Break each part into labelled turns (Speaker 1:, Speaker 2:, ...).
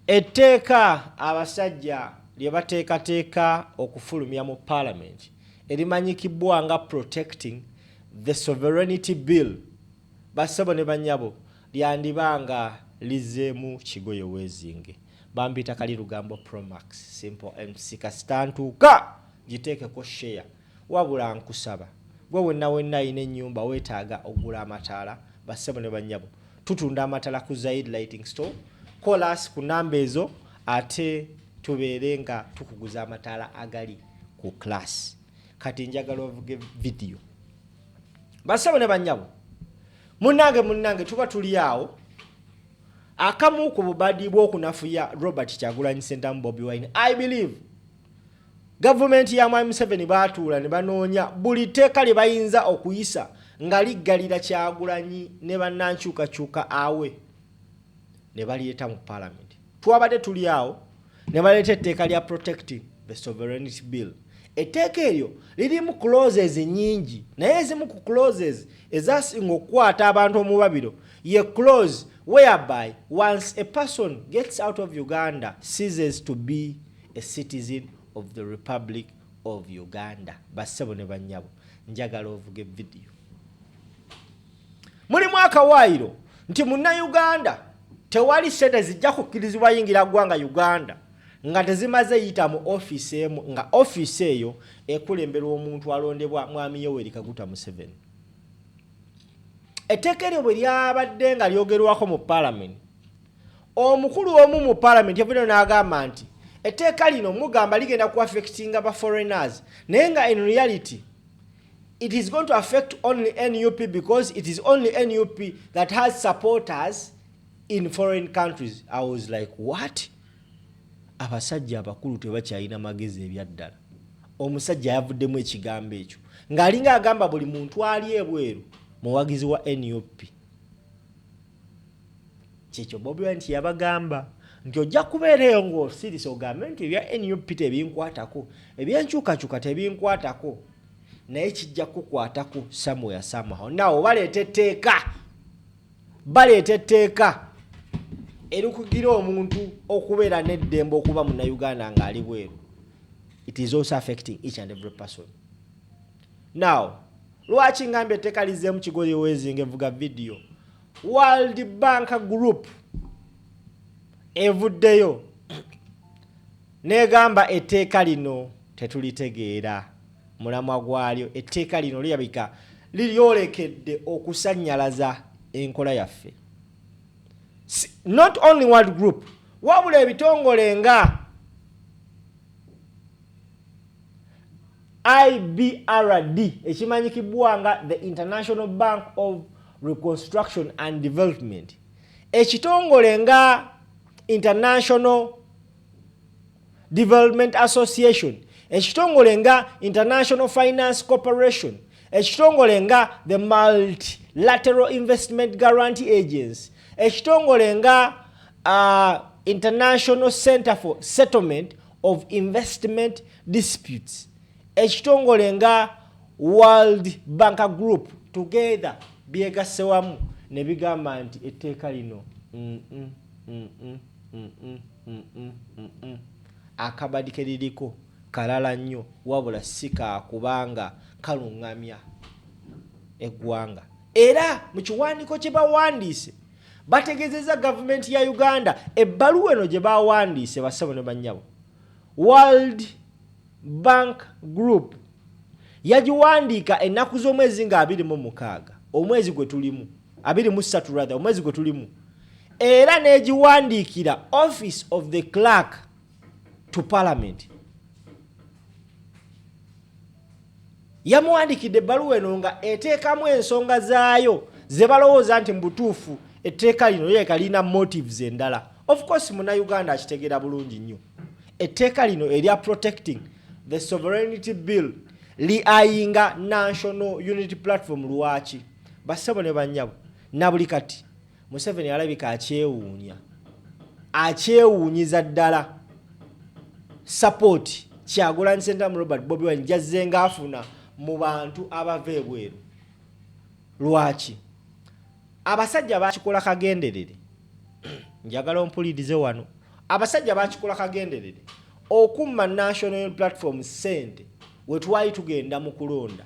Speaker 1: Etteeka abasajja lye bateekateeka okufulumya mu parliament erimanyikibwa nga protecting the sovereignty bill bassebo ne bannyabo lyandibanga lizeemu kigoye weezinge bambita kali lugambo Promax simple MC kasitantuuka giteekeko share wabula nkusaba gwe wenna ina ennyumba weetaaga ogula amataala bassebo ne bannyabo tutunda amataala ku Zaid Lighting Store kolas ku namba ezo ate tubeere nga tukuguza amataala agali ku class kati njagala ovuge video bassebo ne bannyabo munnange tuba tuli awo akamu ku bubadi bw'okunafuya Robert Kyagulanyi Ssentamu Bobi Wine. I believe government ya Mwami Museveni baatuula ne banoonya buli tteeka lye bayinza okuyisa nga liggalira Kyagulanyi ne bannankyukakyuka awe ne balieta mu parliament. Twabadde tuli awo ne baleeta etteeka lya protecting the sovereignty bill. Etteeka eryo lirimu clauses nyingi naye ezimu ku clauses ezasinga okukwata abantu omubabiro ye clause whereby once a person gets out of Uganda ceases to be a citizen of the Republic of Uganda. Bassebo ne bannyabo njagala ovuge video. Mulimu akawaayiro nti munna-Uganda tewali ssente zijja kukkirizibwa yingira ggwanga Uganda nga tezimaze yita mu office emu nga office eyo ekulemberwa omuntu alondebwa Mwami Yoweri Kaguta Museveni. Etteeka eryo bwe lyabadde nga lyogerwako mu parliament omukulu omu mu parliament yavuddeyo n'agamba nti etteeka lino mugamba ligenda ku affectinga ba foreigners naye nga in reality it is going to affect only NUP because it is only NUP that has supporters in foreign countries. I was like, what? Abasajja abakulu tebakyalina magezi ebyaddala. Omusajja yavuddemu ekigambo ekyo ng'alinga agamba buli muntu ali ebweru muwagizi wa NUP. Kyekyo Bobi Wine yabagamba nti ojja kubeerayo ng'osirisa ogambe nti ebya NUP tebinkwatako ebyenkyukakyuka tebinkwatako naye kijja kukwatako somehow. Nawo baleeta etteeka erikugira omuntu okubeera n'eddembe okuba munna-Uganda ng'ali bweru. It is also affecting each and every person. Now, lwaki ngambye etteeka lizeemu kigoye weezinge envuga video. World Bank Group evuddeyo negamba etteeka lino tetulitegeera mulamwa gwalyo. Etteeka lino lirabika liryolekedde okusannyalaza enkola yaffe. Not only World Group, wabula ebitongole nga IBRD ekimanyikibwa nga the International Bank of Reconstruction and Development, ekitongole nga International Development Association, ekitongole nga International Finance Corporation, ekitongole nga the Multilateral Investment Guarantee Agency, ekitongole nga International Center for Settlement of Investment Disputes, ekitongole nga World Bank Group, together byegasse wamu ne bigamba nti etteeka lino akabadi ke liriko kalala nnyo wabula sika kubanga kalungamya eggwanga. Era mu kiwandiiko kye bawandiise bategeezezza gavumenti ya Uganda ebbaluwa eno gye bawandiise bassebo ne bannyabo. World Bank Group yagiwandiika ennaku z'omwezi nga 26 omwezi gwe tulimu 23 rather omwezi gwe tulimu, era n'egiwandiikira Office of the Clerk to Parliament. Yamuwandiikidde ebbaluwa eno nga eteekamu ensonga zaayo ze balowooza nti mu butuufu etteeka lino lyeka lina motives endala. Of course munna-Uganda akitegeera bulungi nnyo etteeka lino erya protecting the sovereignty bill liayinga National Unity Platform. Lwaki? Bassebo ne bannyabo na buli kati Museveni alabika akyewuunyiza ddala support Kyagulanyi Ssentamu Robert Bobi Wine jazze ng'afuna mu bantu abava ebweru. Lwaki? Abasajja bakikola kagenderere. Njagala ompulirize wano. abasajja bakikola kagenderere okumma national platform sente we twali tugenda mu kulonda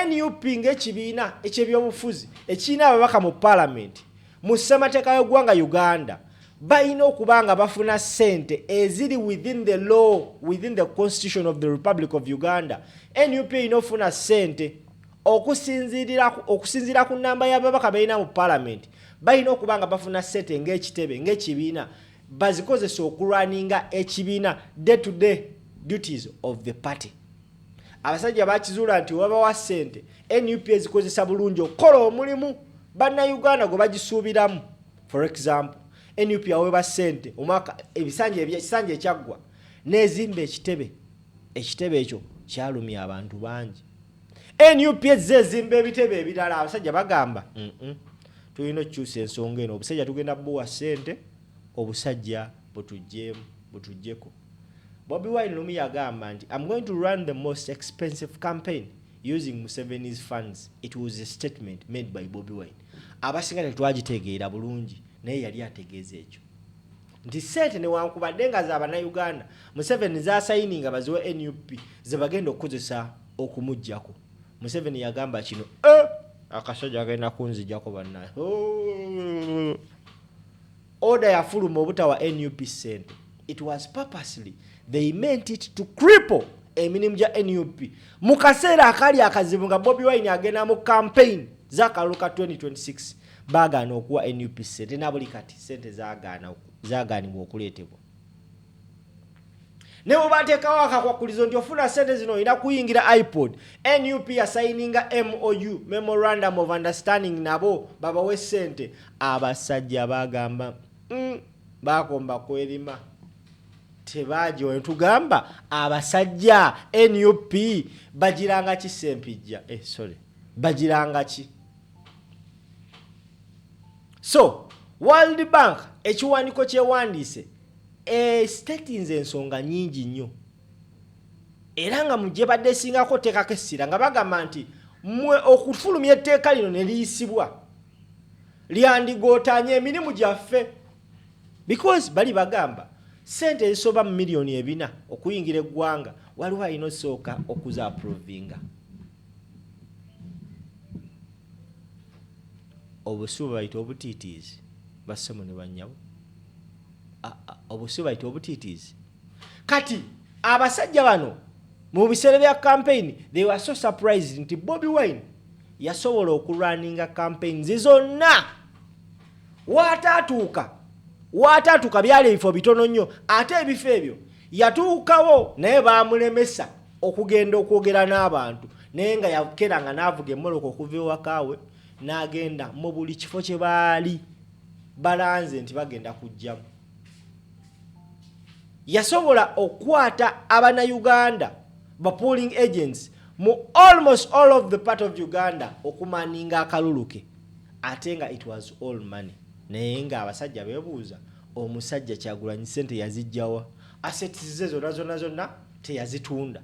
Speaker 1: NUP ng'ekibiina eky'ebyobufuzi ekiina ababaka mu parliament mu ssemateeka y'eggwanga Uganda balina okuba nga bafuna ssente eziri within the law, within the constitution of the Republic of Uganda. NUP erina ofuna ssente okusinziira ku nnamba y'ababaka balina mu parliament balina okuba nga bafuna ssente ng'ekitebe ng'ekibiina bazikozesa okulwaninga ekibiina day to day duties of the party. Abasajja bakizuula nti wabawa ssente NUP ezikozesa bulungi okukola omulimu bannayuganda gwe bagisuubiramu. For example, NUP yaweebwa ssente omwaka ekisanja ekyaggwa n'ezimba ekitebe ekyo kyalumya abantu bangi. NUP ezimba ebitebe ebirala abasajja bagamba tulina okukyusa ensonga eno, obusajja tugenda buwa ssente obusajja butujjeko. Bobi Wine lumi yagamba nti I'm going to run the most expensive campaign using Museveni's funds. It was a statement made by Bobi Wine. Abasinga tetwagitegeera bulungi naye yali ategeeza ekyo nti ssente newankubadde nga z'Abannayuganda Museveni z'asayininga baziwe NUP ze bagenda okukozesa okumuggyako. Museveni yagamba kino akasajja agenda kunzijjako bannaye. Order yafuluma obutawa NUP ssente. It was purposely. They meant it to cripple emirimu gya NUP. Mu kaseera akali akazibu nga Bobi Wine agenda mu campaign z'akalulu ka 2026 baagaana okuwa NUP ssente na buli kati ssente zaagaanibwa okuleetebwa. Ne bwe bateekawo akakwakulizo nti ofuna ssente zino olina kuyingira iPod, NUP yasayininga MOU, Memorandum of Understanding, nabo babawe ssente. Abasajja bagamba bakomba kwerima. Tebajo entugamba abasajja NUP bagiranga ki sempijja bagiranga ki. So World Bank ekiwandiiko kyewandiise statinze ensonga nyingi nnyo era nga mujje badde singako teekako essira nga bagamba nti mmwe okufulumya etteeka lino ne liyisibwa lyandigootanye emirimu gyaffe, because bali bagamba ssente ezisoba mu miliyoni 4 okuyingira eggwanga waliwo alina osooka okuza approvinga. Obusuuba bayita obutiitiizi bassemu ne bannyabo. Obusuuba bayita obutiitiizi. Kati abasajja bano mu biseera bya campaign they were so surprised nti Bobi Wine yasobola okulwaninga campaigns zonna waataatuuka byali ebifo bitono nnyo, ate ebifo ebyo yatuukawo naye baamulemesa okugenda okwogera n'abantu naye nga yakeranga n'avuga emmoloka okuva ewakaawe n'agenda mu buli kifo kye baali balanze nti bagenda kujjamu. Yasobola okwata Abannayuganda ba polling agents mu almost all of the part of Uganda okumaninga akaluluke, ate nga it was all money. Naye nga abasajja beebuuza omusajja Kyagulanyi ssente yazijjawa? Assets ze zonna teyazitunda.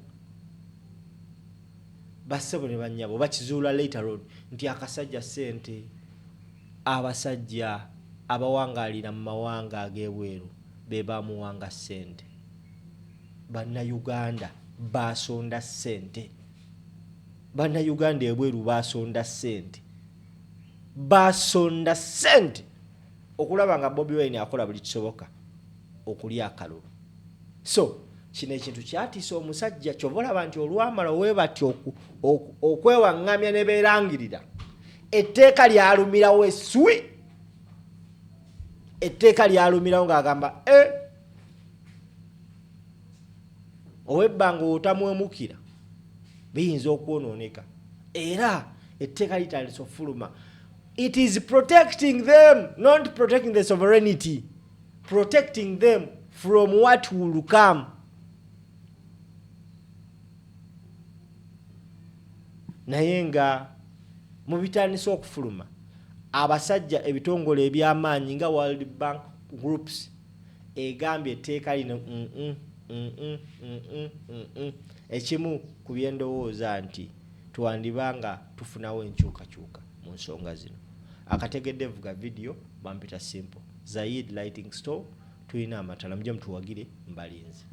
Speaker 1: Bassebo ne bannyabo bakizuula later on nti akasajja ssente abasajja abawangaalira mu mawanga ag'ebweru be bamuwanga ssente. Bannayuganda baasonda ssente. Bannayuganda ebweru baasonda ssente okulaba nga Bobi Wine akola buli kisoboka okulya akalulu. So kino ekintu kyatiisa omusajja kyovolaba nti olwamala weebati okwewaŋŋamya ne beerangirira etteeka lyalumirawo eswi. Etteeka lyalumirawo ng'agamba ow'ebbanga otamwemukira biyinza okwonooneka era etteeka litandise ofuluma. It is protecting them, not protecting the sovereignty, protecting them from what will come. Naye nga mu bitandisa okufuluma abasajja ebitongole eby'amaanyi nga World Bank groups egambye etteeka lino ekimu ku byendowooza nti twandibanga tufunawo enkyukakyuka mu nsonga zino. Akategedde vuga video bampita simple. Zaid Lighting Store tulina amatala muje mutuwagire mbalinzi.